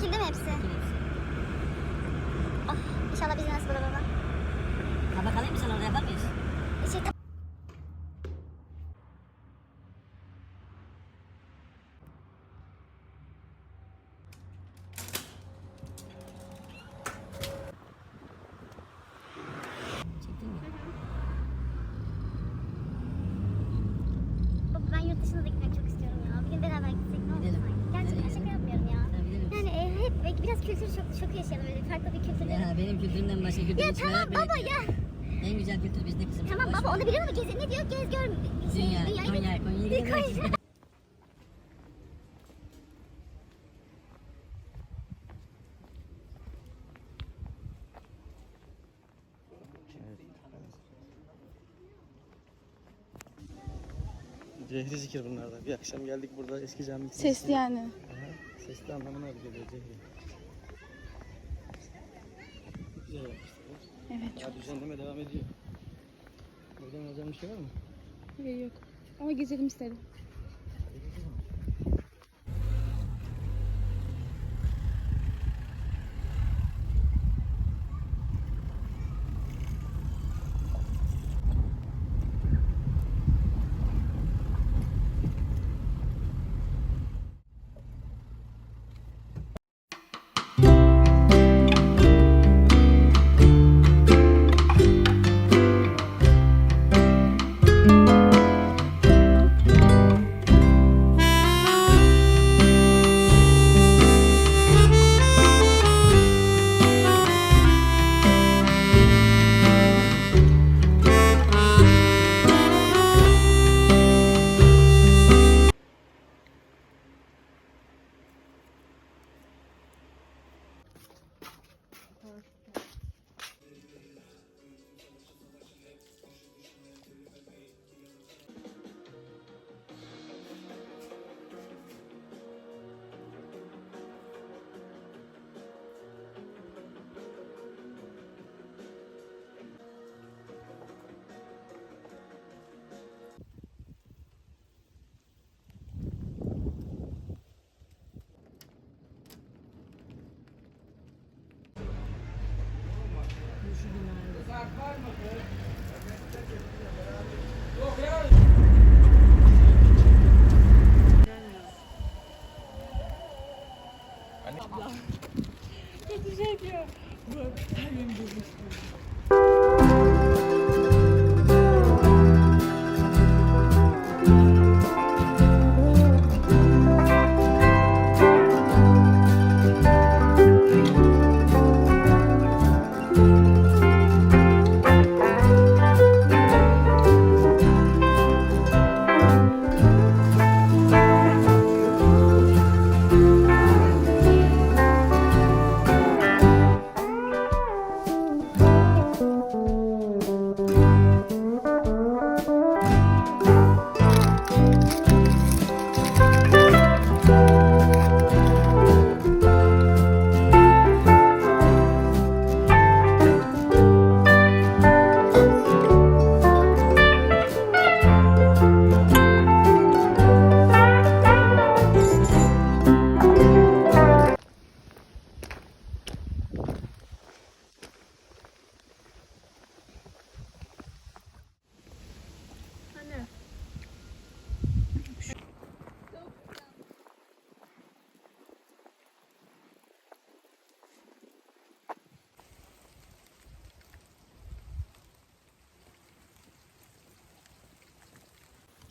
Tatil değil mi hepsi? Ah, inşallah bizi nasıl bulur baba. Tabak alayım mı sen, orada yapar mıyız? Şey, Çektin mi? baba ben yurt dışına da gitmek çok istiyorum ya. Bir gün beraber gitsek ne olur Gidelim. sanki. Gerçekten şaka yapmıyorum ya. Tabii gidelim. Yani hep biraz kültür şoku yaşayalım, öyle farklı bir kültürle. Ya benim kültürümden başka kültür Ya hiç tamam merak bile baba etmiyorum. ya. En güzel kültür bizde kızım. Tamam Boş baba, ver. onu biliyorum ama ne diyor? Gez gör. Dünya, Dünyayı- Konya'ya gidelim. Cehri zikir bunlardan. Bir akşam geldik burada eski cami. Sesli yani. Aha, sesli anlamına geliyor Cehri. Güzel yapmışlar. Evet, Daha düzenleme devam ediyor. Buradan özel bir şey var mı? yok. Ama gezelim istedim. Hadi gidelim.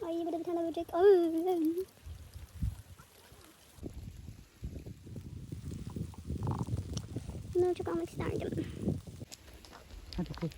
Ay burada bir tane böcek. Ay. Bunları çok almak isterdim. Hadi koy.